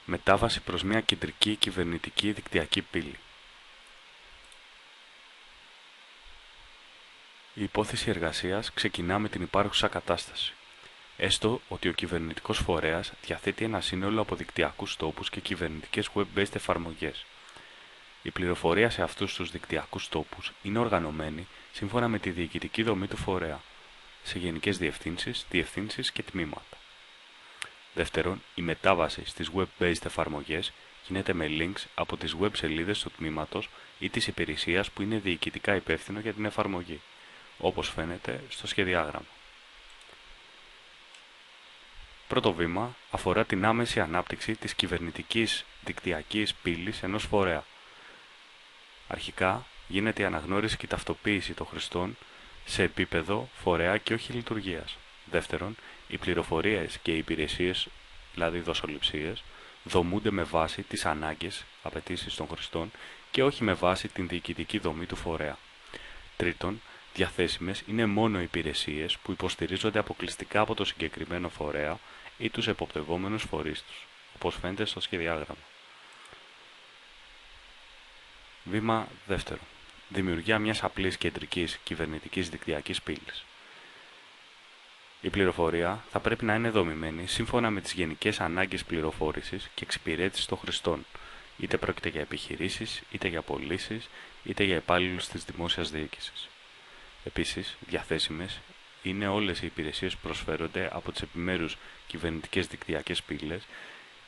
Μετάβαση προς μια κεντρική κυβερνητική δικτυακή πύλη. Η υπόθεση εργασίας ξεκινά με την υπάρχουσα κατάσταση. Έστω ότι ο κυβερνητικός φορέας διαθέτει ένα σύνολο από δικτυακούς τόπους και κυβερνητικές web-based εφαρμογές. Η πληροφορία σε αυτούς τους δικτυακούς τόπους είναι οργανωμένη σύμφωνα με τη διοικητική δομή του φορέα, σε γενικές διευθύνσεις και τμήματα. Δεύτερον, η μετάβαση στις web-based εφαρμογές γίνεται με links από τις web σελίδες του τμήματος ή της υπηρεσίας που είναι διοικητικά υπεύθυνο για την εφαρμογή, όπως φαίνεται στο σχεδιάγραμμα. Πρώτο βήμα αφορά την άμεση ανάπτυξη της κυβερνητικής δικτυακής πύλης ενός φορέα. Αρχικά γίνεται η αναγνώριση και η ταυτοποίηση των χρηστών σε επίπεδο φορέα και όχι λειτουργίας. Δεύτερον, οι πληροφορίες και οι υπηρεσίες, δηλαδή δοσοληψίες, δομούνται με βάση τις ανάγκες, απαιτήσεις των χρηστών και όχι με βάση την διοικητική δομή του φορέα. Τρίτον, διαθέσιμες είναι μόνο οι υπηρεσίες που υποστηρίζονται αποκλειστικά από το συγκεκριμένο φορέα ή τους εποπτευόμενους φορείς τους, όπως φαίνεται στο σχεδιάγραμμα. Βήμα δεύτερο. Δημιουργία μιας απλής κεντρικής κυβερνητικής δικτυακής πύλης. Η πληροφορία θα πρέπει να είναι δομημένη σύμφωνα με τις γενικές ανάγκες πληροφόρησης και εξυπηρέτησης των χρηστών, είτε πρόκειται για επιχειρήσεις, είτε για πωλήσεις, είτε για υπάλληλους της δημόσιας διοίκησης. Επίσης, διαθέσιμες είναι όλες οι υπηρεσίες που προσφέρονται από τις επιμέρους κυβερνητικές δικτυακές πύλες,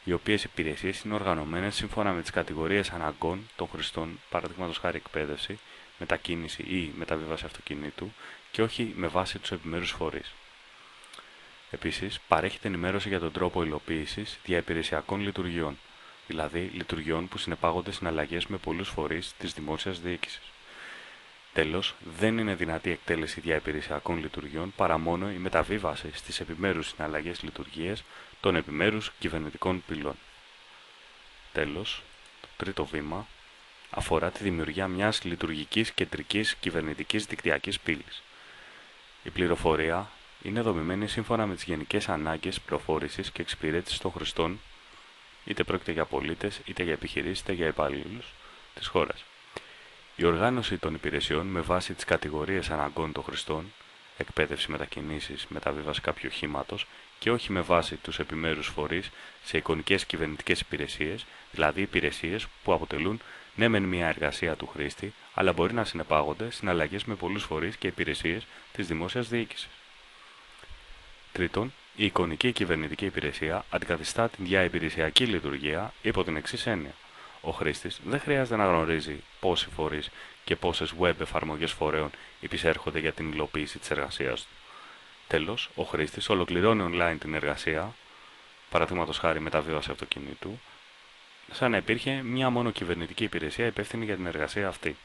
οι οποίες υπηρεσίες είναι οργανωμένες σύμφωνα με τις κατηγορίες αναγκών των χρηστών, παραδείγματος χάρη εκπαίδευση, μετακίνηση ή μεταβίβαση αυτοκινήτου, και όχι με βάση τους επιμέρους φορείς. Επίσης, παρέχεται ενημέρωση για τον τρόπο υλοποίησης διαϋπηρεσιακών λειτουργιών, δηλαδή λειτουργιών που συνεπάγονται συναλλαγές με πολλούς φορείς της δημόσιας διοίκησης. Τέλος, δεν είναι δυνατή εκτέλεση διαϋπηρεσιακών λειτουργιών παρά μόνο η μεταβίβαση στις επιμέρους συναλλαγές λειτουργίες των επιμέρους κυβερνητικών πυλών. Τέλος, το τρίτο βήμα αφορά τη δημιουργία μιας λειτουργικής κεντρικής κυβερνητικής δικτυακής πύλης. Η πληροφορία είναι δομημένη σύμφωνα με τις γενικές ανάγκες πληροφόρησης και εξυπηρέτησης των χρηστών, είτε πρόκειται για πολίτες, είτε για επιχειρήσεις, είτε για υπαλλήλους της χώρας. Η οργάνωση των υπηρεσιών με βάση τις κατηγορίες αναγκών των χρηστών, εκπαίδευση, μετακινήσεις, μεταβίβαση κάποιου οχήματος, και όχι με βάση τους επιμέρους φορείς σε εικονικές κυβερνητικές υπηρεσίες, δηλαδή υπηρεσίες που αποτελούν ναι μεν μια εργασία του χρήστη, αλλά μπορεί να συνεπάγονται συναλλαγές με πολλούς φορείς και υπηρεσίες της δημόσιας διοίκησης. Τρίτον, η εικονική κυβερνητική υπηρεσία αντικαθιστά την διαϋπηρεσιακή λειτουργία υπό την εξής έννοια. Ο χρήστης δεν χρειάζεται να γνωρίζει πόσοι φορείς και πόσες web εφαρμογές φορέων υπησέρχονται για την υλοποίηση της εργασίας του. Τέλος, ο χρήστης ολοκληρώνει online την εργασία, παραδείγματος χάρη μεταβίβαση αυτοκινήτου, σαν να υπήρχε μία μόνο κυβερνητική υπηρεσία υπεύθυνη για την εργασία αυτή.